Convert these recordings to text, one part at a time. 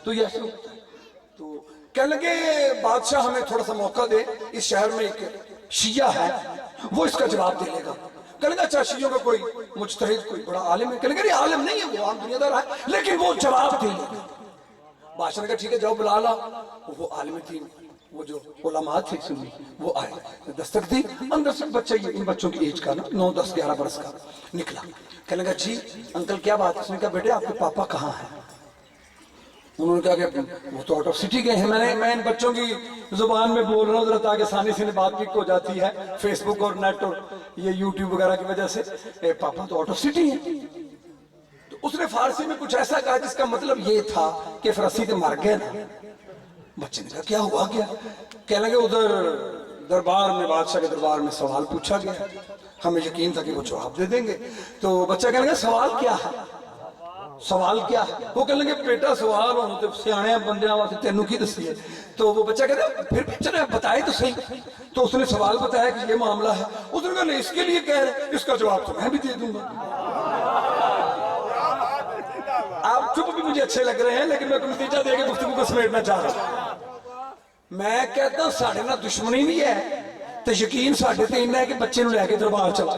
तो ये ऐसे होता है। तो कहने लगे बादशाह हमें थोड़ा सा मौका दे, इस शहर में एक शिया है, वो इसका जवाब दे लेगा। कहने लगे अच्छा शियों का कोई मुजतहिद कोई बड़ा आलिम है? कहने लगे आलिम नहीं है, वो आम दुनियादार है, लेकिन वो जवाब दे लेगा। बादशाह ने कहा ठीक है जाओ बुला ला। वो आलिम थी, वो जो उलमा थे सुन्नी, वो आए, दस्तक दी, अंदर से बच्चा, ये इन बच्चों की एज का ना 9, 10, 11 बरस का निकला। कहने लगा जी अंकल क्या बात है? उसने कहा बेटे आपके पापा कहाँ हैं? उन्होंने कहा कि वो तो आउट ऑफ सिटी गए हैं। मैं इन बच्चों की जुबान में बोल रहा हूँ जरा ताकि आसानी से बात भी हो जाती है, फेसबुक और नेट और ये यूट्यूब वगैरह की वजह से। पापा तो आउट ऑफ सिटी है। तो उसने फारसी में कुछ ऐसा कहा जिसका मतलब ये था कि फरसी तो मर गए ना। बच्चे ने कहा क्या हुआ क्या? कहने लगे उधर दरबार में, बादशाह के दरबार में सवाल पूछा गया, हमें यकीन था कि वो जवाब दे देंगे। तो बच्चा कहने लगा सवाल क्या है? सवाल क्या है? वो कहने लगे बेटा सवाल हो तो सियाने बंदे वास्ते तेनू की दसी है। तो वो बच्चा कहता फिर भी चले बताए तो सही। तो उसने सवाल बताया कि ये मामला है। उसने कहा नहीं इसके लिए कह रहे, इसका जवाब तो मैं भी दे दूंगा। आप चुप भी मुझे अच्छे लग रहे हैं, लेकिन मैं नतीजा देके गुफ्तगू को समेटना चाह रहा हूं। मैं कहता हूं साढ़े ना दुश्मनी नहीं है तो यकीन साढ़े ते इन्ना है कि बच्चे नूं लैके दरबार चला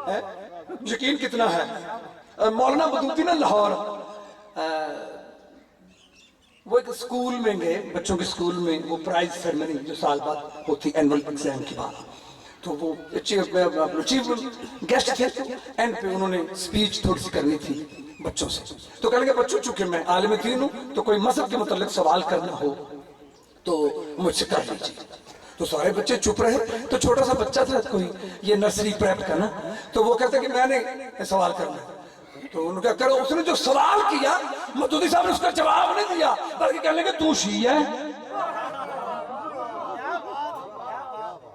है। यकीन कितना है? मौलाना बदूती ना लाहौर, वो एक स्कूल में गए, बच्चों के स्कूल में, वो प्राइज सेरेमनी जो साल बाद होती एनुअल एग्जाम के बाद, तो वो चीफ गेस्ट थे। एंड पे उन्होंने स्पीच थोड़ी सी करनी थी बच्चों से। तो कहने लगे बच्चों चूंकि मैं आलिम दीन हूं तो कोई मजहब के मुतालिक सवाल करना हो तो मुझसे कर लीजिए। तो सारे बच्चे चुप रहे। तो छोटा सा बच्चा था कोई, ये नर्सरी प्रेप का ना, तो वो कहता कि मैंने सवाल करना। तो उन्होंने क्या करो, उसने जो सवाल किया मदूदी साहब ने उसका जवाब नहीं दिया, बल्कि कहने लगे तू शिया है।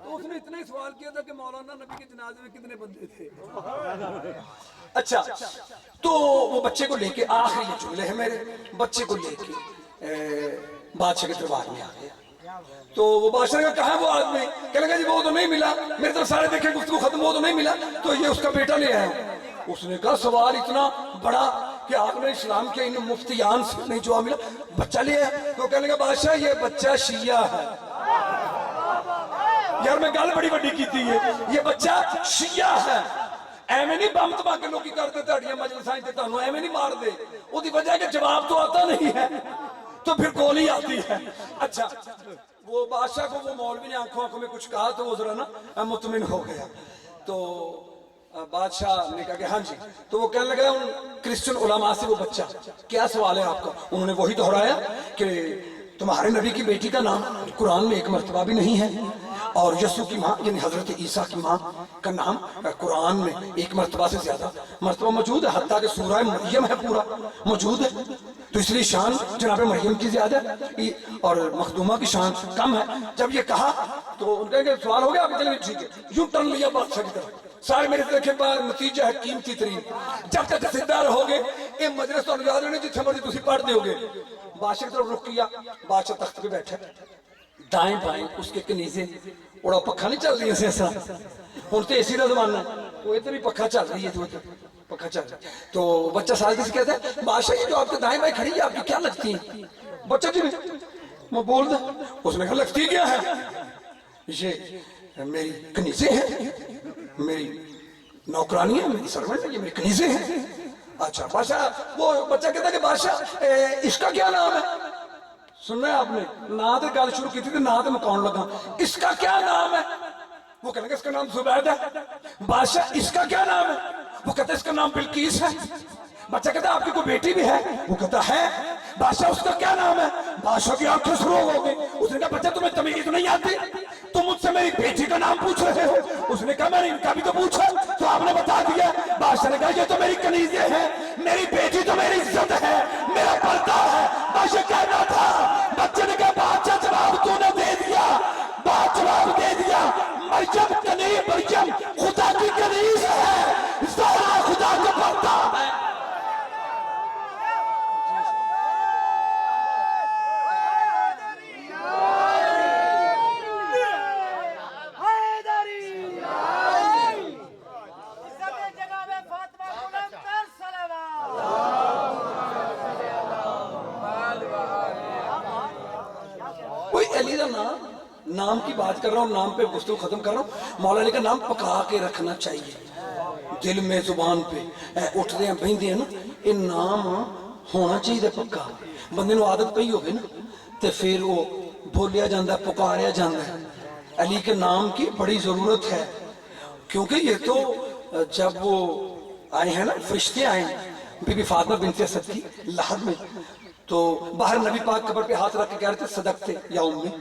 उसने इतना ही सवाल किया था कि मौलाना नबी के जनाजे में कितने बंदे थे। अच्छा, तो वो बच्चे को लेके, आखिरी जुमले है मेरे, बच्चे को लेके बादशाह के दरबार में आ गया। तो वो बादशाह का कहा वो आदमी? कहने लगा जी वो तो नहीं मिला, मेरे तरफ सारे देखे गुफ्तगू खत्म, वो तो नहीं मिला, तो ये उसका बेटा ले आया। उसने कहा सवाल इतना बड़ा कि आपने इस्लाम के इन मुफ्तियान से नहीं जवाब मिला, बच्चा ले आया। तो कहने लगा बादशाह ये बच्चा शिया है। यार मैं गल बड़ी बड़ी की थी, ये बच्चा शिया है। एवं नहीं बम धमाके लोग करते ताड़ियां मजलिसां च, तुहानू एवं नहीं मार दे, उसकी वजह है कि जवाब तो आता नहीं है, तो फिर गोली आती है। अच्छा, वो बादशाह को वो मौलवी ने आंखों आंखों में कुछ कहा तो वो जरा ना मुतमिन हो गया। तो बादशाह ने कहा कि हाँ जी। तो वो कहने लगा उन क्रिश्चियन उलमा से, वो बच्चा क्या सवाल है आपका? उन्होंने वही दोहराया कि तुम्हारे नबी की बेटी का नाम कुरान में एक मर्तबा भी नहीं है, और यसू की माँ यानी हजरत ईसा की माँ का नाम कुरान में एक मर्तबा से ज्यादा मर्तबा मौजूद है, हत्ता कि सूरह मरियम है पूरा मौजूद है, तो इसलिए शान जनाब मरियम की ज्यादा और मखदूमा की शान कम है। जब ये कहा तो उनका सवाल हो गया, आप चलिए ठीक है। यूं टर्न लिया बादशाह की तरफ, सारे मेरे देखे बार नतीजा है कीमती तरीन। जब तक जथेदार हो गए ये मजलिस तो याद रहने जिथे मर्जी तुम पढ़ते हो गए। बादशाह की तरफ रुक किया, बादशाह तख्त पे बैठा, दाएं बाएं उसके कनीजे, उड़ा पखा नहीं चल रही ऐसा, हूं तो एसी का जमाना, वो इधर भी पखा चल रही है, तो पखा चल रहा है। तो बच्चा साल से कहता है बादशाह ये जो आपके दाएं बाएं खड़ी है आपकी क्या लगती है? बच्चा जी मैं बोल दे। उसने कहा लगती क्या है? ये मेरी कनीजे हैं, मेरी नौकरानी है, मेरी सर्वेंट है, ये मेरी कनीजे हैं। अच्छा बादशाह, वो बच्चा कहता है कि बादशाह इसका क्या नाम है? सुनना है आपने? ना तो गल शुरू की थी, ना तो मकान लगा, इसका क्या नाम है? वो कहने इसका नाम जुबैद है। बादशाह इसका क्या नाम है? वो कहता है इसका नाम बिल्कीस है। बच्चा कहता है आपकी कोई बेटी भी है? वो कहता है। बादशाह उसका क्या नाम है? बादशाह की आंखें शुरू हो गई। उसने कहा बच्चा तुम्हें तमीज नहीं आती, तुम मुझसे मेरी बेटी का नाम पूछ रहे हो? उसने कहा मैंने इनका भी तो पूछा, तो आपने बता दिया। बादशाह ने कहा ये तो मेरी कनीजे है, मेरी बेटी तो मेरी इज्जत है, मेरा पर्दा है। बादशाह कहना था, बच्चे ने कहा बादशाह जवाब तूने दे दिया, बात जवाब दे दिया। मरियम कनीज, मरियम खुदा की कनीज है, ज़हरा खुदा का पर्दा है। का नाम की बात कर रहा हूँ, नाम पे गुफ्तगू खत्म कर रहा हूँ। मौला अली का नाम पका के रखना चाहिए दिल में, जुबान पे उठते हैं बहते हैं ना, ये नाम होना चाहिए पक्का। बंदे को आदत पई होगी ना तो फिर वो बोलिया जाता, पुकारिया जाता है। अली के नाम की बड़ी जरूरत है, क्योंकि ये तो जब वो आए हैं ना, फरिश्ते आए बीबी फातिमा बिनते असद की लहर में, तो बाहर नबी पाक कब्र पे हाथ रख के कह रहे थे सदकते या उम्मी,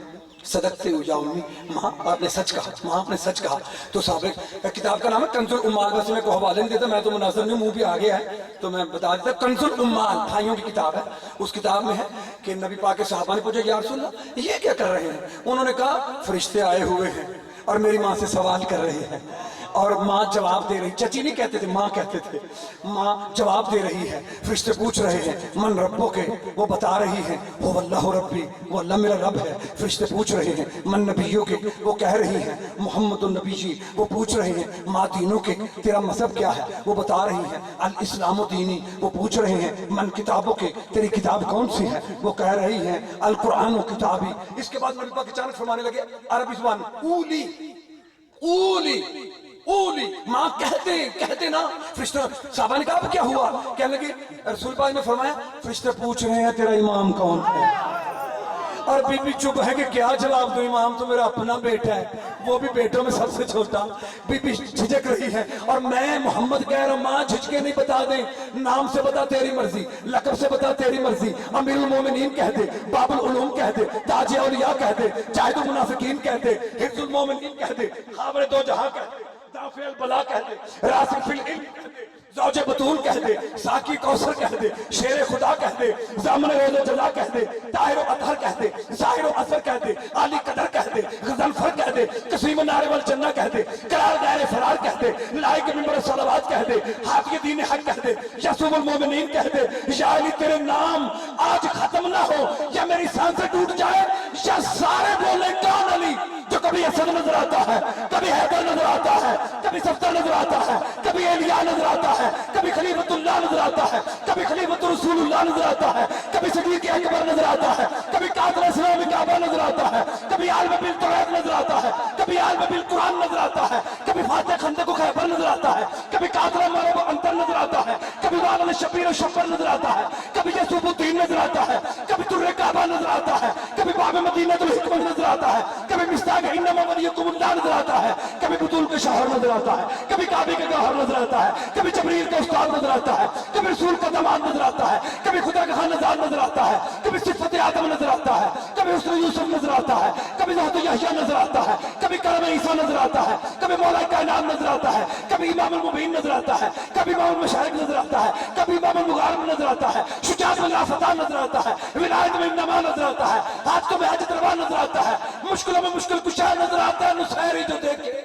सदकते हो या उम्मी, माँ आपने सच कहा, माँ आपने सच कहा। तो साहब किताब का नाम है कंजुल उम्माल, बस मैं को हवाले नहीं देता, मैं तो मुनासिब नहीं, मुंह भी आ गया है तो मैं बता देता। कंजुल उम्माल भाइयों की किताब है, उस किताब में है कि नबी पाक के सहाबा ने पूछा या रसूल अल्लाह ये क्या कर रहे हैं? उन्होंने कहा फरिश्ते आए हुए हैं और मेरी माँ से सवाल कर रहे हैं। और माँ जवाब दे रही, चची नहीं कहते थे, माँ कहते थे। माँ जवाब दे रही है, फरिश्ते पूछ रहे हैं मन रब्बो के, वो बता रही है वो अल्लाह रब्बी, वो अल्लाह मेरा रब है। फरिश्ते पूछ रहे हैं मन नबियों के, वो कह रही हैं मोहम्मद नबी जी। वो पूछ रहे हैं माँ दीनों के, तेरा मजहब क्या है? वो बता रही है अल इस्लाम दीनी। वो पूछ रहे हैं मन किताबों के, तेरी किताब कौन सी है? वो कह रही है अल कुरान व किताबी। इसके बाद नबी पाक अचानक फरमाने लगे अरबी जुबान ऊली ऊली ऊली, माँ कहते ना। फरिश्ता साहबा ने कहा अब क्या हुआ? कहने लगे रसूल पाक ने फरमाया फरिश्ते पूछ रहे हैं तेरा इमाम कौन है? और बीबी चुप है कि क्या जवाब दूं, इमाम तो मेरा अपना बेटा है, वो भी बेटों में सबसे छोटा। बीबी झिझक रही है और मैं मोहम्मद कह रहा हूं, माँ झिझके नहीं, बता दे नाम से बता तेरी मर्जी, लकब से बता तेरी मर्जी, अमीरुल मोमिनीन कह दे, बाबुल उलूम कह दे, ताज औलिया कह दे, जाहिदुल मुनाफिकीन कह दे, हिफ्जुल मोमिनीन कह दे, खाबर दो जहां कह दे, दाफिल बला कह दे, रासिक फिल इल्म कह दे, ज़ौजे बतूल कह दे, साकी कौसर कह दे, शेर खुदा कह दे, ज़ामन रोज़े जला कह दे, ताहिर अतहर कह दे, ज़ाहिर असर कह दे, आली कदर कह दे, गज़नफर कह दे, कसीम नारे वल जन्ना कह दे, करार दायरे फरार कह दे, लाइक मिंबर सलावत कह दे, हाफ़िज़ दीन हक कह दे, यसूमुल मोमिनीन कह दे। या अली तेरे नाम आज खत्म ना हो, या मेरी सांसें टूट जाए, या सारे बोले कौन अली? जो कभी असद नजर आता है, कभी हैदर नजर आता है, कभी सफ्तर नजर आता है, कभी एलिया नजर आता है, कभी खलीफतुल्लाह नजर आता है, कभी खलीफतुर रसूलुल्लाह नजर आता है, कभी सिद्दीक़ अकबर नजर आता है, कभी कातिल इस्लाम काबा नजर आता है, कभी आलम बिल तौरात नजर आता है, कभी आलम बिल कुरान नजर आता है, कभी फातिह खंदक खैबर नजर आता है, कभी कातिल मरब अंतर नजर आता है, कभी वाल शबीर शब्बर नजर आता है, कभी यसूफुद्दीन नजर आता है, कभी तुर्रे काबा नजर आता है, कभी बाब मदीनतुल हिकमत नजर आता है, कभी मिस्ताक इन्नमा वलियकुमुल्लाह नजर आता है, कभी बुतूल के शहर नजर आता है, कभी काबे के गौहर नजर आता है, कभी जबरील का उस्ताद नजर आता है, कभी रसूल का दामाद नजर आता है, कभी खुदा का खानदान नजर आता है, कभी सिफत आदम नजर आता है, कभी उसने यूसुफ नजर आता है, कभी ज़हत यहया नजर आता है, कभी करम ईसा नजर आता है, कभी मौला कायनात नजर आता है, कभी इमाम मुबीन नजर आता है, कभी इमाम मशारिक नजर आता है, कभी इमाम मुगारिब नजर आता है, शुजाअत में लाफता नजर आता है, विलायत में इन्नमा नजर आता है, हाथ में हाजत रवा नजर आता है, मुश्किलों में मुश्किल कुशा नजर आता है, नुसैरी जो देखे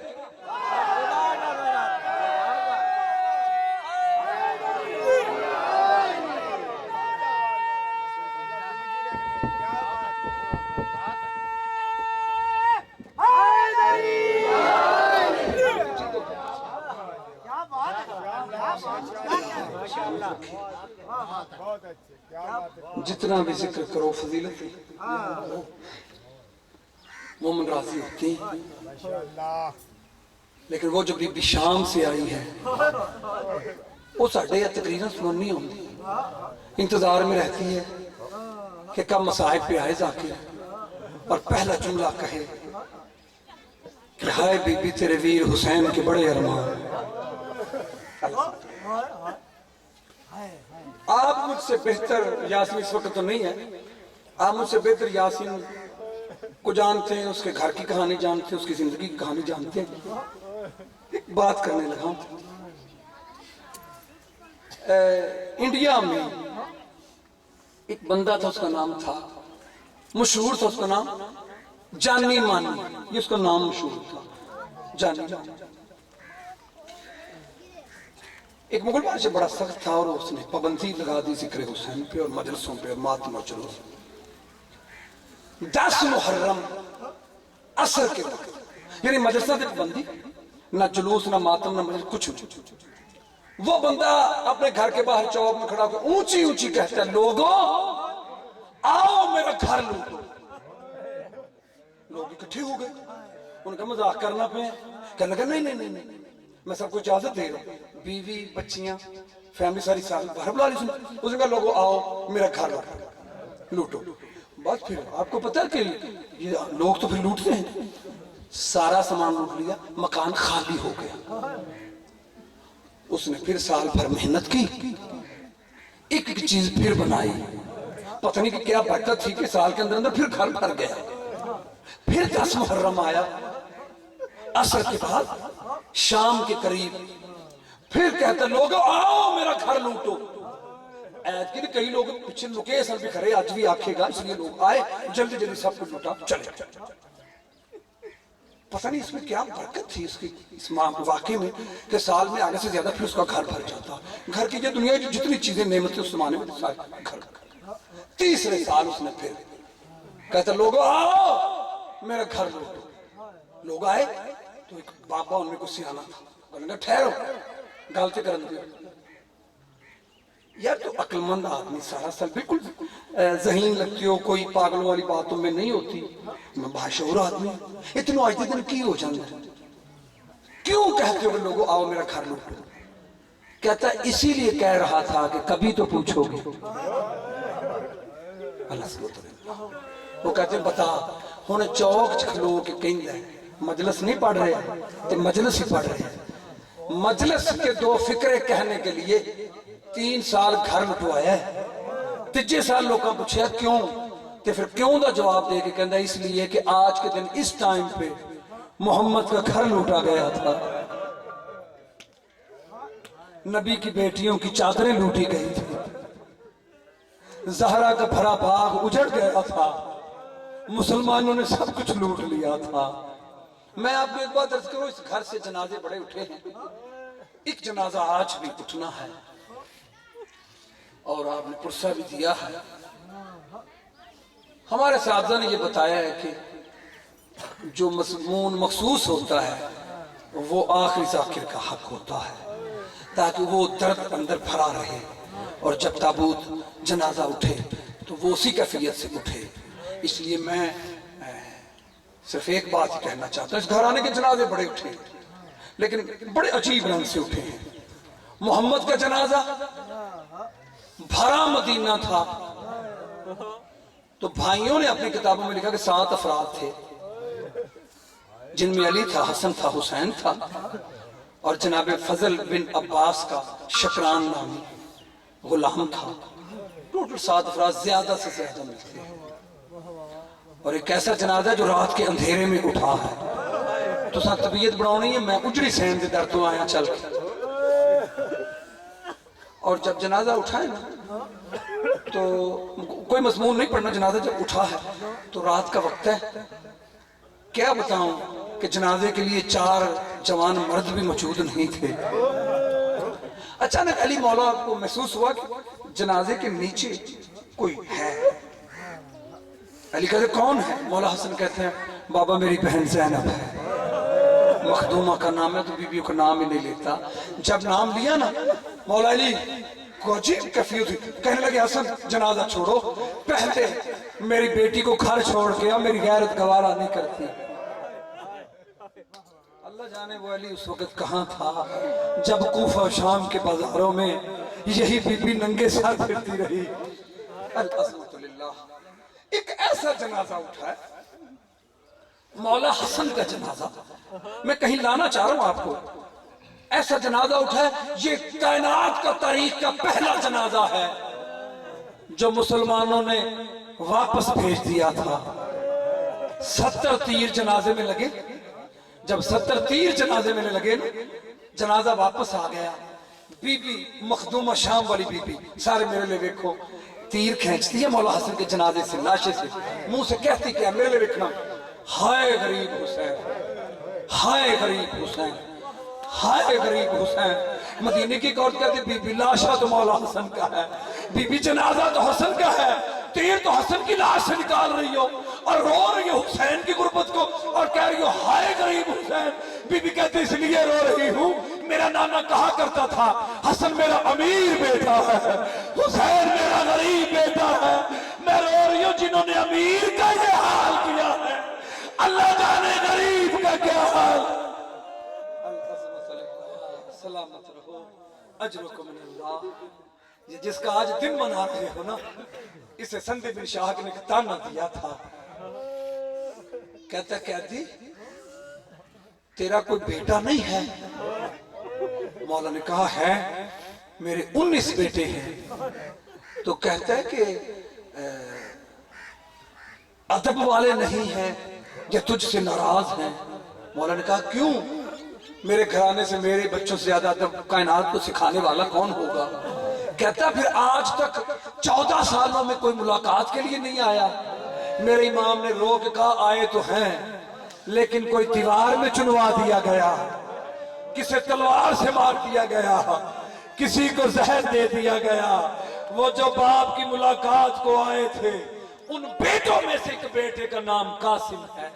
जितना भी जिक्र करो फजीलत मोमिन राजी होती हैं, लेकिन वो जो बीबी शाम से आई है वो साढ़े या तकरीरन सुननी होती, इंतजार में रहती है कि कब मसाहिब पे आए जाके और पहला जुमला कहे कि हाय बीबी तेरे वीर हुसैन के बड़े अरमान। आप मुझसे बेहतर यासीन इस वक्त तो नहीं है, आप मुझसे बेहतर यासीन को जानते हैं, उसके घर की कहानी जानते हैं, उसकी जिंदगी की कहानी जानते हैं। एक बात करने लगा, इंडिया में एक बंदा था, उसका नाम था, मशहूर था, उसका नाम जानी मानी, ये उसका नाम मशहूर था जानी मानी। एक मुगल बादशाह बड़ा सख्त था और उसने पाबंदी लगा दी जिक्र हुसैन पे और मजलिसों पे और मातम और जुलूस। 10 मुहर्रम असर के वक्त यानी मजलिसा की पाबंदी, ना जुलूस ना मातम ना मजलिस कुछ नहीं। वो बंदा अपने घर के बाहर चौक में खड़ा होकर ऊंची ऊंची कहता है लोगों आओ मेरा घर लूटो। लोग इकट्ठे हो गए, उनका मजाक करना पे, कहने लगा नहीं नहीं नहीं नहीं, मैं सबको इजाजत दे रहा हूँ, बीवी बच्चियां फैमिली सारी साल भर बुला ली। उसने कहा लोगों आओ मेरा घर लूटो। बस फिर आपको पता है कि ये लोग तो फिर लूटते हैं, सारा सामान लूट लिया, मकान खाली हो गया। उसने फिर साल भर मेहनत की, एक एक चीज फिर बनाई, पता नहीं कि क्या बरकत थी कि साल के अंदर अंदर फिर घर भर गया। फिर 10 मुहर्रम आया, असर के बाद शाम के करीब फिर कहता लोग आओ मेरा घर लूटो। ऐत की कई लोग पीछे लुके सर भी खड़े, आज भी आखेगा, इसलिए लोग आए जल्दी जल्दी सब कुछ लूटा चले। पता नहीं इसमें क्या बरकत थी इसकी, इस वाकई में कि साल में आगे से ज्यादा फिर उसका घर भर जाता। घर की जो दुनिया की जितनी चीजें नेमतें उस जमाने में सारे घर। तीसरे साल उसने फिर कहता लोग आओ मेरा घर लूटो। लोग आए तो एक बाबा उनमें कुछ सियाना था, बोलेंगे ठहरो गलती कर दिया यार, तो अक्लमंद आदमी सारा साल बिल्कुल जहीन लगती हो, कोई पागलों वाली बातों में नहीं होती, मैं बाशऊर आदमी, इतने आज दिन की हो जाता, क्यों कहते हो लोगों आओ मेरा घर लूटो? कहता इसीलिए कह रहा था कि कभी तो पूछोगे। वो कहते बता हुण चौक च खलो के कहंदा मजलिस नहीं पढ़ रहे तो मजलिस ही पढ़ रहे। मजलिस के 2 फिक्रे कहने के लिए 3 साल घर लुटवाया। तीजे साल लोगों पूछा क्यों, तो फिर क्यों का जवाब दे के कहता इसलिए कि आज के दिन इस टाइम पे मोहम्मद का घर लूटा गया था, नबी की बेटियों की चादरें लूटी गई थी, जहरा का भरा बाग उजड़ गया था, मुसलमानों ने सब कुछ लूट लिया था। मैं आपको एक बात अर्ज करूं, इस घर से जनाजे बड़े उठे हैं, एक जनाजा आज भी उठना है और आपने पुरसा भी दिया है। हमारे साहबजादा ने ये बताया है कि जो मजमून मखसूस होता है वो आखिरी जाकिर का हक होता है, ताकि वो दर्द अंदर भरा रहे और जब ताबूत जनाजा उठे तो वो उसी कैफियत से उठे। इसलिए मैं सिर्फ एक बात ही कहना चाहता हूँ, इस घराने के जनाजे बड़े उठे लेकिन बड़े अजीब रंग से उठे हैं। मोहम्मद का जनाजा भरा मदीना था, तो भाइयों ने अपनी किताबों में लिखा कि 7 अफराद थे, जिनमें अली था, हसन था, हुसैन था और जनाब फजल बिन अब्बास का शकरान नामी गुलाम था। टोटल 7 अफराद ज्यादा से ज्यादा मिलते हैं। और एक ऐसा जनाजा जो रात के अंधेरे में उठा है, तो सा तबीयत बनानी है, मैं उजड़ी सहन के दर तो आया चल के। और जब जनाजा उठा है ना तो कोई मजमून नहीं पढ़ना, जनाजा जब उठा है तो रात का वक्त है। क्या बताऊं कि जनाजे के लिए 4 जवान मर्द भी मौजूद नहीं थे। अचानक अली मौला को महसूस हुआ कि जनाजे के नीचे कोई है। अली कहते कौन है? मौला हसन कहते हैं बाबा मेरी बहन ज़ैनब है, मखदूमा का नाम है, तो बीवियों का नाम ही नहीं लेता। जब नाम लिया ना मौला अली को अजीब कैफियत हुई, कहने लगे हसन जनाजा छोड़ो, पहले मेरी बेटी को घर छोड़ के आ, मेरी गैरत गवारा नहीं करती। अल्लाह जाने वो अली उस वक्त कहाँ था जब कूफा शाम के बाजारों में यही बीबी नंगे सर फिरती रही। अल्हम्दुलिल्लाह एक ऐसा जनाजा उठा है, मौला हसन का जनाजा। मैं कहीं लाना चाह रहा हूं आपको, ऐसा जनाजा उठा है, ये कायनात का तारीख का पहला जनाजा है जो मुसलमानों ने वापस भेज दिया था। 70 तीर जनाजे में लगे, जब 70 तीर जनाजे में लगे ना, जनाजा वापस आ गया। बीबी मखदूमा शाम वाली बीबी सारे मेरे लिए देखो, तीर खींचती है मौला हसन के जनाजे से, लाशे से, मुंह से कहती क्या मेरे लिए देखना, हाय गरीब हुसैन, हाय गरीब हुसैन, हाय गरीब हुसैन। मदीने की औरत कहती बीबी लाशा तो मौला हसन का है, बीबी जनाजा तो हसन का है, तीर तो हसन की लाश से निकाल रही हो और रो रही हो हुसैन की गुर्बत को और कह रही हो हाय गरीब हुसैन। बीबी कहती इसलिए रो रही हूँ, मेरा नाना कहा करता था हसन मेरा अमीर बेटा है, हुसैन मेरा गरीब बेटा है। मैं रो रही हूँ जिन्होंने अमीर का ये हाल किया है। सलामत रहो, अजरुकुम मिनल्लाह। ये जिसका आज दिन मना रहे हो ना, इसे संदीप बिन शाहक ने ताना दिया था। कहता कैदी तेरा कोई बेटा नहीं है? मौला ने कहा है, मेरे 19 बेटे हैं। तो कहता है कि अदब वाले नहीं हैं या तुझसे नाराज हैं? मौला ने कहा क्यों? मेरे घराने से मेरे बच्चों से ज्यादा अदब कायनात को सिखाने वाला कौन होगा? कहता फिर आज तक 14 सालों में कोई मुलाकात के लिए नहीं आया? मेरे इमाम ने रो के कहा आए तो हैं, लेकिन कोई दीवार में चुनवा दिया गया, किसी तलवार से मार दिया गया, किसी को जहर दे दिया गया। वो जो बाप की मुलाकात को आए थे, उन बेटों में से एक बेटे का नाम कासिम है।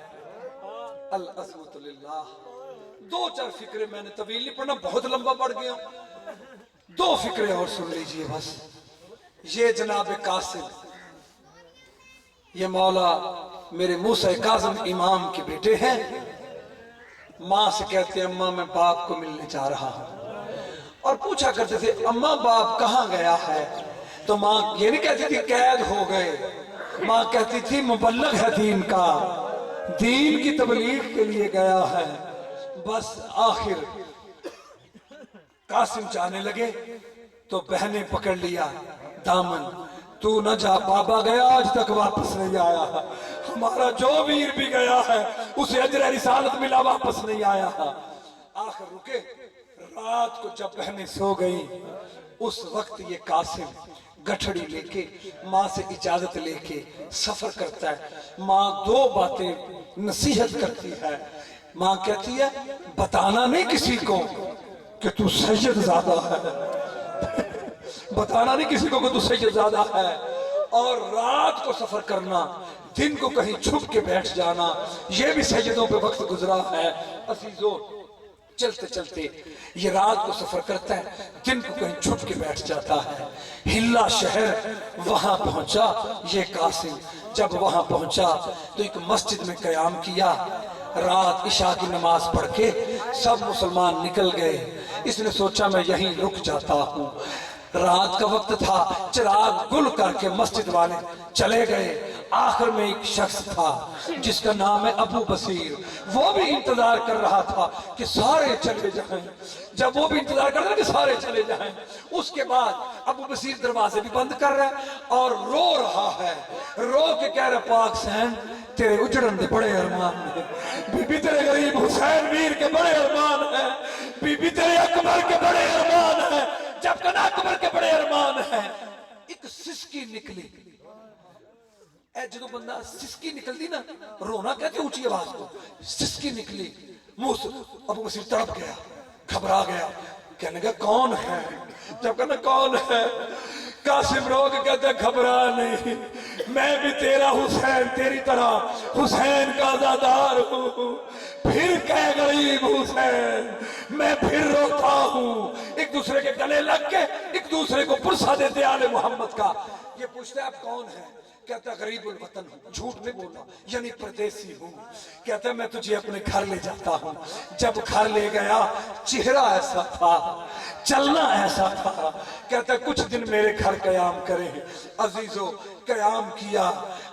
अल अस्मतु लिल्लाह। 2-4 फिक्रे मैंने तवील नहीं पढ़ना, बहुत लंबा पढ़ गया। 2 फिक्रे और सुन लीजिए बस। ये जनाब कासिम, ये मौला मेरे मूसा काज़िम इमाम के बेटे हैं। माँ से कहते अम्मा मैं बाप को मिलने जा रहा हूं। और पूछा करते थे अम्मा बाप कहाँ गया है? तो माँ ये नहीं कहती थी कैद हो गए, माँ कहती थी मुबल्लग है दीन का, दीन की तबलीग के लिए गया है। बस आखिर कासिम जाने लगे तो बहने पकड़ लिया दामन, तू न जा, बाबा गया आज तक वापस नहीं आया, हमारा जो वीर भी गया है उसे अजर रिसालत मिला, वापस नहीं आया। आखिर रुके, रात को जब बहनें सो गई, उस वक्त ये कासिम गठड़ी लेके माँ से इजाजत लेके सफर करता है। माँ 2 बातें नसीहत करती है। माँ कहती है बताना नहीं किसी को कि तू सैयद ज़ादा है, बताना नहीं किसी को कि तू सैयद ज़ादा है, और रात को सफर करना, दिन को कहीं छुप के बैठ जाना, ये भी सैयदों पे वक्त गुजरा है। अजीजों चलते चलते ये रात को सफर करता है, दिन को कहीं छुप के बैठ जाता है। हिल्ला शहर वहां पहुंचा ये कासिम। जब वहां पहुंचा तो एक मस्जिद में कयाम किया। रात इशा की नमाज पढ़ के सब मुसलमान निकल गए। इसने सोचा मैं यहीं रुक जाता हूँ। रात का वक्त था, चिराग गुल करके मस्जिद वाले चले गए। आखिर में एक शख्स था जिसका नाम है अबू बसीर, वो भी इंतजार कर रहा था कि सारे चले जाएं। जब वो भी इंतजार कर रहा था कि सारे चले जाएं, उसके बाद अबू बसीर दरवाजे भी बंद कर रहा है और रो रहा है। रो के कह रहा पाक सैन तेरे उजड़न दे बड़े अरमान है, बीबी तेरे गरीब हुसैन वीर के बड़े अरमान है, बीबी तेरे अकबर के बड़े अरमान है, जब कना अकबर के बड़े अरमान है। एक सिसकी निकली। जो बंदा सिसकी निकलती ना, रोना कहते ऊंची आवाज को, सिसकी निकली मुंह से। अबू बसीर तड़प गया, घबरा गया, कहने लगा कौन है? जब कहना कौन है, कासिम रो के कहते घबरा नहीं, मैं भी तेरा हुसैन, तेरी तरह हुसैन का आज़ादार हूँ। फिर कह गरीब हुसैन, मैं फिर रोता हूँ। एक दूसरे के गले लग के एक दूसरे को पुरसा देते आले मोहम्मद का। ये पूछते आप कौन है? कहता गरीबुल वतन हूँ, झूठ नहीं बोला, यानी परदेसी हूँ। कहता मैं तुझे अपने घर ले जाता हूँ। जब घर ले गया, चेहरा ऐसा था, चलना ऐसा था। कहता कुछ दिन मेरे घर कयाम करें। अजीजों कयाम किया।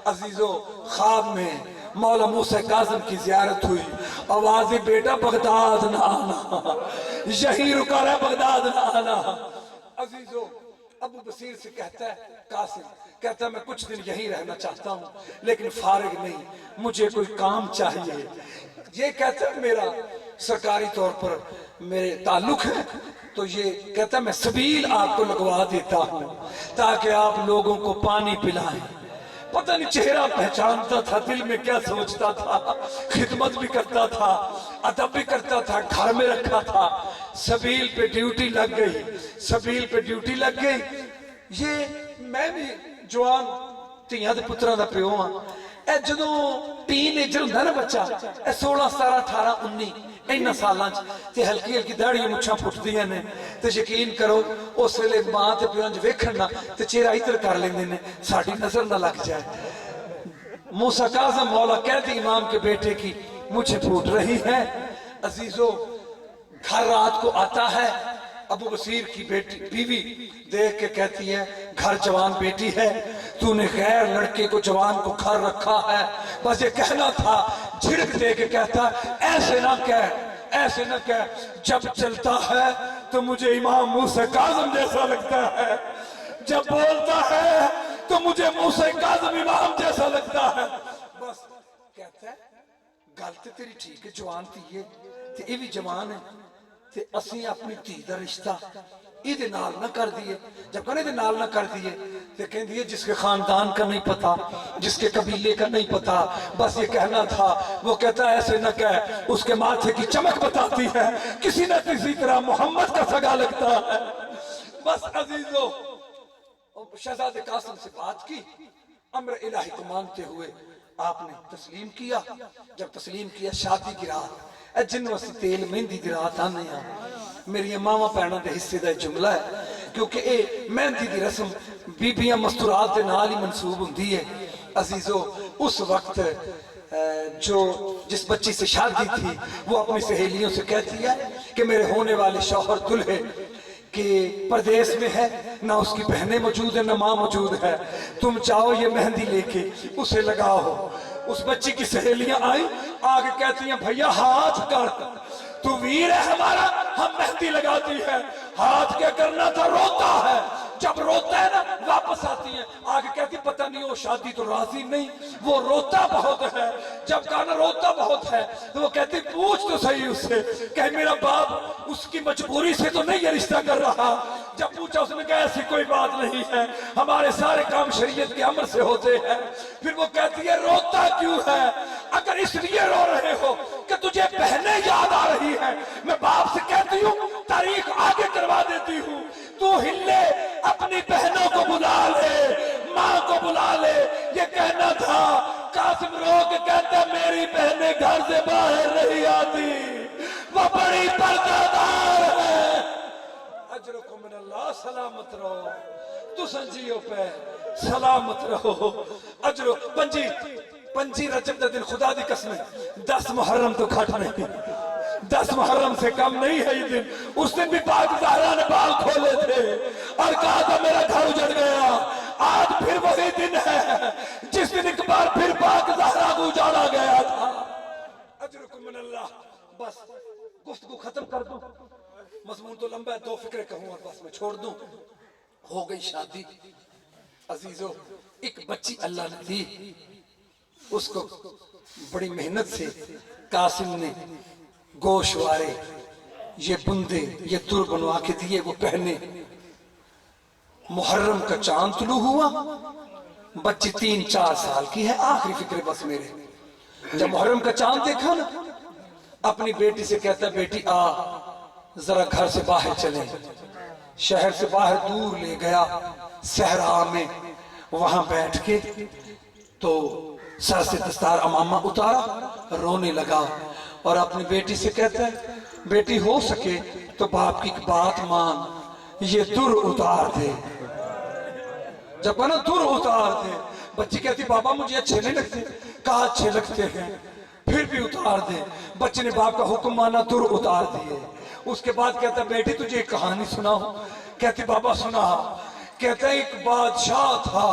अजीजों ख्वाब में मौला मूसा काज़िम की जियारत हुई। आवाज़ बेटा बगदाद ना आना, यही रुका रहा, बगदाद ना आना। अजीजों अबू बसीर से कहता है कासिम, कहता मैं कुछ दिन यहीं रहना चाहता हूँ, लेकिन फारिग नहीं, मुझे कोई काम चाहिए। ये कहता है मेरा सरकारी तौर पर मेरे ताल्लुक है, तो ये कहता मैं सबील आपको लगवा देता हूँ ताकि आप लोगों को पानी पिलाएं। पता नहीं चेहरा पहचानता था, दिल में क्या सोचता था, खिदमत भी करता था, अदब भी करता था, घर में रखा था। सबील पे ड्यूटी लग गई, सबील पे ड्यूटी लग गई। ये मैं भी जवान ਧੀਆਂ ਦੇ ਪੁੱਤਰਾਂ ਦਾ ਪਿਓ ਆ। ਇਹ ਜਦੋਂ ਟੀਨੇਜਰ ਹੁੰਦਾ ਨਾ ਬੱਚਾ, ਇਹ 16 17 18 19 ਇਹਨਾਂ ਸਾਲਾਂ 'ਚ ਤੇ ਹਲਕੀ ਹਲਕੀ ਦਾੜੀਆਂ ਮੁੱਛਾਂ ਫੁੱਟਦੀਆਂ ਨੇ, ਤੇ ਯਕੀਨ ਕਰੋ ਉਸ ਵੇਲੇ ਮਾਂ ਤੇ ਪਿਓ ਇੰਜ ਵੇਖਣ ਨਾ ਤੇ ਚਿਹਰਾ ਇੱਧਰ ਕਰ ਲੈਂਦੇ ਨੇ, ਸਾਡੀ ਨਜ਼ਰ ਨਾ ਲੱਗ जाए। मूसा काज़िम मौला कहते इमाम के बेटे की मुझे फूट रही है। अजीजों घर रात को आता है, अबू बसीर की बेटी बीवी देख के कहती है घर जवान बेटी है, तूने गैर लड़के को जवान को घर रखा है, बस ये कहना था। झिड़क दे के कहता ऐसे ना कह, ऐसे न कह, जब चलता है तो मुझे इमाम मूसा काज़िम जैसा लगता है, जब बोलता है तो मुझे मूसा काज़िम इमाम जैसा लगता है। बस कहता है गल ते तेरी ठीक है, जवान थी ते ये भी जवान है ते असी अपनी धी दा रिश्ता इहदे नाल ना कर दिए। जब कहने दे नाल ना कर दिए तो कहती है जिसके खानदान का नहीं पता, जिसके कबीले का नहीं पता, बस ये कहना था। वो कहता है ऐसे न कह, उसके माथे की चमक बताती है किसी न किसी तरह मोहम्मद का सगा लगता है। बस अजीजों, शहजादे कासिम से बात की, अम्र इलाही को मांगते हुए आपने तस्लीम किया। जब तस्लीम किया शादी की रात जिन वसी तेल मेहंदी की रात आने मेरी मावा भैनों के हिस्से का जुमला है, क्योंकि ये मेहंदी की रस्म बीबियां मस्तूरात के नाल ही मनसूब होंदी है। अजीजों, उस वक्त जो जिस बच्ची से शादी थी वो अपनी सहेलियों से कहती है कि मेरे होने वाले शौहर दुल्हे के परदेश में है, ना उसकी बहनें मौजूद है ना माँ मौजूद है, तुम चाहो ये मेहंदी लेके उसे लगाओ। उस बच्ची की सहेलियां आई, आगे कहती हैं भैया हाथ कर, तू वीर है हमारा, हम मेहंदी लगाती है। हाथ क्या करना था, रोता है, जब रोता है ना वापस आती है। आगे कहती पता नहीं वो शादी तो राजी नहीं, वो रोता बहुत है। जब कहा ना रोता बहुत है तो वो कहती पूछ तो सही उससे, कहे मेरा बाप उसकी मजबूरी से तो नहीं ये रिश्ता कर रहा। जब पूछा उसने कहा ऐसी कोई बात नहीं है, हमारे सारे काम शरीयत के अमर से होते हैं। फिर वो कहती है रोता क्यों है, अगर इसलिए रो रहे हो कि तुझे बहनें याद आ रही है, मैं बाप से कहती हूँ तारीख आगे करवा देती हूँ, तू हिले अपनी बहनों को बुला ले, माँ को बुला ले। ये कहना था। कासिम रो के कहता मेरी बहनें घर से बाहर नहीं आती, वो बड़ी पर्दादार है। अजरकुम मिनल्लाह, सलामत रहो, तू संजियो पे सलामत रहो। अजरो पंजी रजब का दिन खुदा दी कसम 10 मुहर्रम तो घट नहीं, 10 मुहर्रम से कम नहीं है ये दिन। उस दिन भी पाक ज़हरा ने बाल खोले थे और कहा था मेरा घर उजड़ गया। आज फिर वही दिन है जिस दिन एक बार फिर पाक ज़हरा को उजाड़ा गया था। अजरुकुम मिनल्लाह। बस गुफ्तगू खत्म कर दूं, मजमून तो लंबा है, 2 फिक्रे कहूं और बस मैं छोड़ दूं। हो गई शादी। अजीजों, एक बच्ची अल्लाह ने दी, उसको बड़ी मेहनत से कासिम ने गोशवारे ये बुंदे ये तुर बनवा के दिए, वो पहने। मुहर्रम का चांद तुलू हुआ, बच्ची 3-4 साल की है। आखिरी फिक्र बस मेरे, जब मुहर्रम का चांद देखा ना, अपनी बेटी से कहता बेटी आ जरा घर से बाहर चले। शहर से बाहर दूर ले गया सहरा में, वहां बैठ के तो सर से दस्तार अमामा उतारा, रोने लगा और अपनी बेटी से कहता है बेटी हो सके तो बाप की बात मान, ये दुर उतार दे। जब ना दुर उतार दे, बच्ची कहती बाबा मुझे अच्छे नहीं लगते। कहा अच्छे लगते हैं, फिर भी उतार दे। बच्चे ने बाप का हुक्म माना, दुर उतार दिए। उसके बाद कहता बेटी तुझे एक कहानी सुनाओ। कहती बाबा सुना। कहता एक बादशाह था,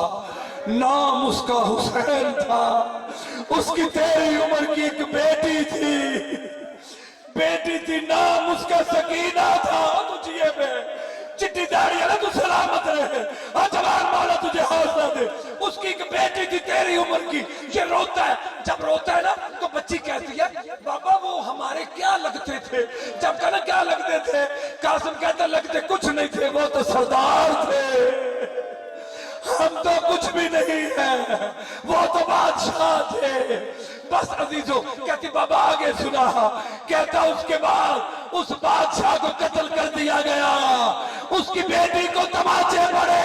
नाम उसका हुसैन था, उसकी तेरी उम्र की एक बेटी थी, नाम उसका सकीना था। तुझे में चिट्टी दाढ़ी है ना, तू सलामत रहे, जवान मौला तुझे हौसला दे। उसकी एक बेटी थी तेरी उम्र की। ये रोता है, जब रोता है ना तो बच्ची कहती है बाबा वो हमारे क्या लगते थे। जब कहना क्या लगते थे, कासिम कहता लगते कुछ नहीं थे, वो तो सरदार थे, हम तो कुछ भी नहीं है, वो तो बादशाह थे। बस अजीजों, कहती बाबा आगे सुना। कहता उसके बाद उस बादशाह को कत्ल कर दिया गया, उसकी बेटी को तमाचे पड़े,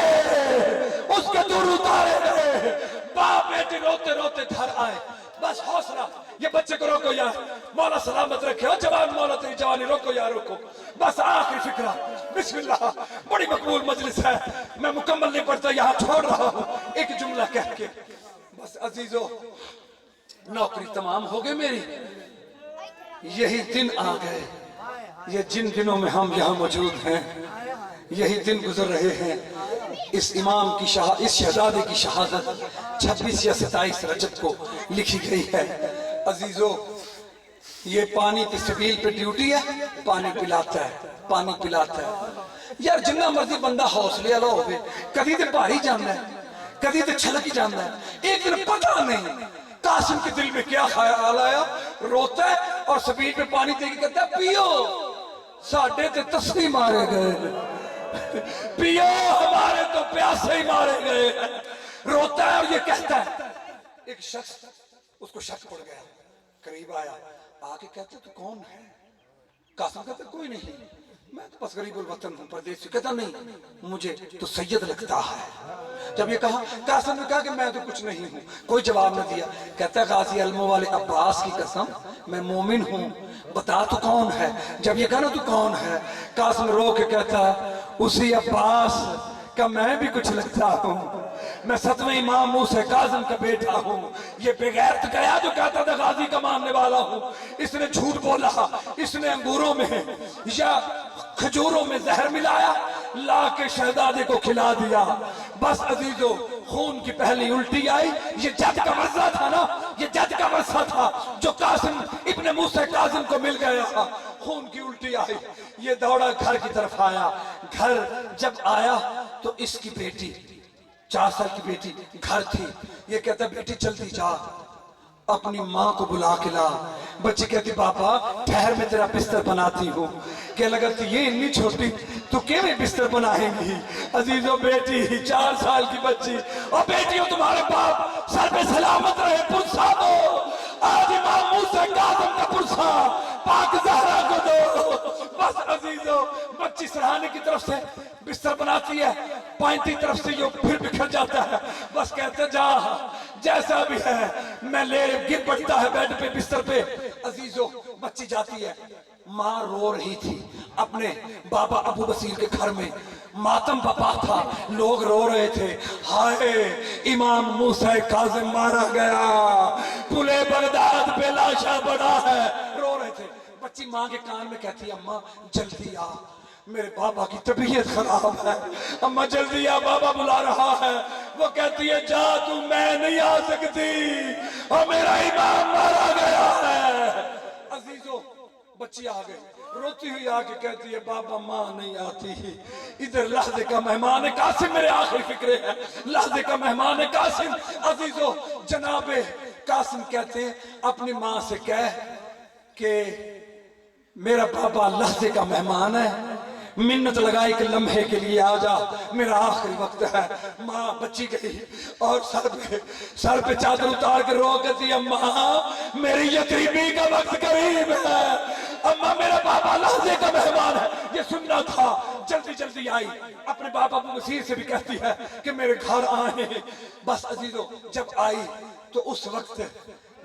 उसके दूर उतारे गए। बाप बेटी रोते रोते घर आए। बस हौसला, ये बच्चे को रोको यार, मौला सलामत रखे, जवान मौला तेरी जवानी रोको यार रोको। बस आखिरी फिक्रा, बिस्मिल्लाह। बड़ी मकबूल मजलिस है, मैं मुकम्मल नहीं पढ़ता, यहाँ छोड़ रहा हूँ एक जुमला कह के। बस अजीजों, नौकरी तमाम हो गई मेरी, यही दिन आ गए یہ جن دنوں میں ہم یہاں موجود ہیں یہی دن گزر رہے ہیں اس امام کی اس شہزادے کی شہادت 26 یا 27 رجب کو لکھی گئی ہے۔ عزیزو یہ پانی کی سبیل پہ ڈیوٹی ہے، پانی پلاتا ہے، پانی پلاتا ہے۔ یار جنہ مرضی بندہ حوصلے والا ہوئے، کبھی تو بھاری جانا ہے، کبھی تو چھلک جانا ہے، ایک دن پتہ نہیں قاسم کے دل میں کیا خیال آیا، روتا ہے اور سبیل پہ پانی دے کے کہتا ہے پیو، ساڑھے تے تسلی مارے گئے، پیو ہمارے تو پیاسے ہی مارے گئے۔ روتا ہے اور یہ کہتا ہے۔ ایک شخص اس کو شک پڑ گیا، قریب آیا، آگے کہتا تو کون ہے؟ قاسم کہتا کوئی نہیں، میں تو بس غریب الوطن ہوں، پردیسی۔ کہتا نہیں مجھے تو سید لگتا ہے۔ جب یہ کہا قاسم نے کہا کہ میں تو کچھ نہیں ہوں، کوئی جواب نہ دیا۔ کہتا ہے غازی علموں والے عباس کی قسم میں مومن ہوں، بتا تو کون ہے؟ جب یہ کہا نا تو کون ہے، قاسم رو کے کہتا ہے اسی عباس کا میں بھی کچھ لگتا ہوں، میں 7ویں امام موسیٰ کاظم کا بیٹا ہوں۔ یہ بغیرت گیا جو کہتا تھا غازی کا ماننے والا ہوں، اس نے جھوٹ بولا، اس نے انگوروں میں یا کھجوروں میں زہر ملایا، لا کے شہزادے کو کھلا دیا۔ بس عزیزو خون کی پہلی الٹی آئی، یہ جد کا ورثہ تھا نا، یہ جد کا ورثہ تھا جو قاسم ابن موسیٰ کاظم کو مل گیا۔ خون کی الٹی آئی، یہ دوڑا گھر کی طرف آیا۔ گھر جب آیا تو اس کی بیٹی 4 سال کی بیٹی گھر تھی۔ یہ کہتا بیٹی جلدی جا اپنی ماں کو بلا کے لا۔ بچی کہتی پاپا ٹھہر میں تیرا بستر بناتی ہوں۔ کہ لگا کہ یہ اتنی چھوٹی تو کیویں بستر بنائیں گی؟ عزیزو بیٹی 4 سال کی بچی، اور بیٹیوں تمہارے باپ سر پہ سلامت رہے، پرسا دو آج امام موسیٰ کاظم کا پرسا پاک زہرا کو دو۔ بس عزیزو بچی سرحانے کی طرف سے بستر بناتی ہے، پائنتی طرف سے یہ پھر بکھر جاتا ہے۔ بس کہتے جا جیسا بھی ہے، میں لے گر پڑتا ہے بیڈ پہ بستر پہ۔ عزیزو بچی جاتی ہے، ماں رو رہی تھی اپنے بابا ابو بصیر کے گھر میں، ماتم بپا تھا، لوگ رو رہے تھے، ہائے امام موسیٰ کاظم مارا گیا، پلے بغداد پہ لاشا بڑا ہے، رو رہے تھے۔ بچی ماں کے کان میں کہتی ہے اماں جلدی آ، میرے بابا کی طبیعت خراب ہے، اماں جلدی آ بابا بلا رہا ہے۔ وہ کہتی ہے جا تو، میں نہیں آ سکتی اور میرا امام مارا گیا ہے۔ عزیزو بچی آ گئی، روتی ہوئی آ کے کہتی ہے بابا ماں نہیں آتی، ادھر لحظے کا مہمان ہے قاسم، میرے آخری فکرے ہے لحظے کا مہمان ہے قاسم۔ عزیزو جناب قاسم کہتے ہیں اپنی ماں سے کہہ کہ میرا بابا لحظے کا مہمان ہے، منت لگائی کہ لمحے کے لیے آ جا، میرا آخری وقت ہے۔ ماں بچی گئی اور سر پہ چادر اتار کے رو کہتی ہے ماں میری یتیمی کا وقت قریب ہے، اماں میرا بابا لحظے کا مہمان ہے۔ یہ سننا تھا، جلدی جلدی آئی، اپنے بابا ابو بصیر سے بھی کہتی ہے کہ میرے گھر آئیں۔ بس عزیزو جب آئی تو اس وقت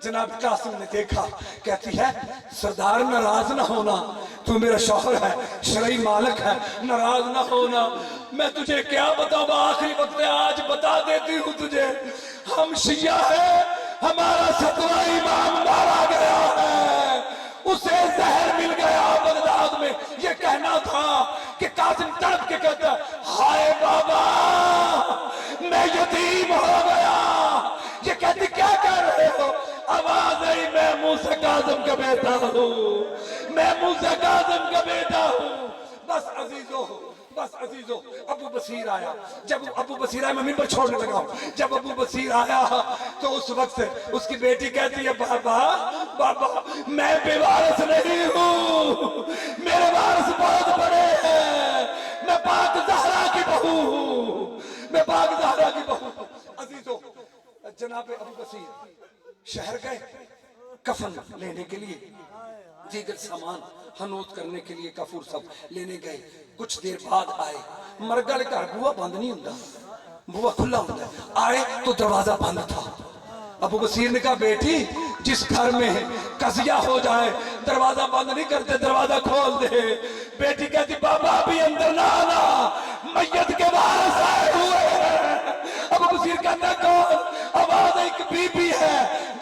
جناب قاسم نے دیکھا، کہتی ہے سردار ناراض نہ ہونا، تو میرا شوہر ہے، شرعی مالک ہے، ناراض نہ ہونا۔ میں تجھے کیا بتاؤں، آخری وقت ہے آج بتا دیتی ہوں تجھے، ہم شیعہ ہیں، ہمارا 7واں امام مارا گیا ہے، اسے زہر مل گیا بغداد میں۔ یہ کہنا تھا کہ قاسم تڑپ کے کہتا ہے ہائے بابا میں یتیم ہو گیا۔ یہ کہتی کیا کہہ رہے ہو؟ آواز آئی میں موسیٰ کاظم کا بیٹا ہوں، میں موسیٰ کاظم کا بیٹا ہوں۔ بس عزیزو ابو بصیر آیا، جب ابو بصیر آیا میں ممبر چھوڑنے لگا ہوں، جب ابو بصیر آیا تو اس وقت اس کی بیٹی کہتی ہے بابا میں بے وارث نہیں ہوں، میرے وارث بہت بڑے ہیں، میں پاک زہرا کی بہو ہوں، میں پاک زہرا کی بہو ہوں۔ عزیزو جناب ابو بصیر شہر گئے کفن لینے کے لیے، دیگر سامان حنوت کرنے کے لیے کفور سب لینے گئے۔ کچھ دیر بعد آئے، مرگا لے کر بوا بند نہیں ہوتا، بوا کھلا ہوتا ہے، آئے تو دروازہ بند تھا۔ ابو بصیر نے کہا بیٹی جس گھر میں قضیہ ہو جائے دروازہ بند نہیں کرتے، دروازہ کھول دے۔ بیٹی کہتی بابا ابھی اندر نہ آنا، میت کے وارث آئے ہوئے ہیں۔ ابو بصیر کہتا کون؟ آواز ایک بی بی ہے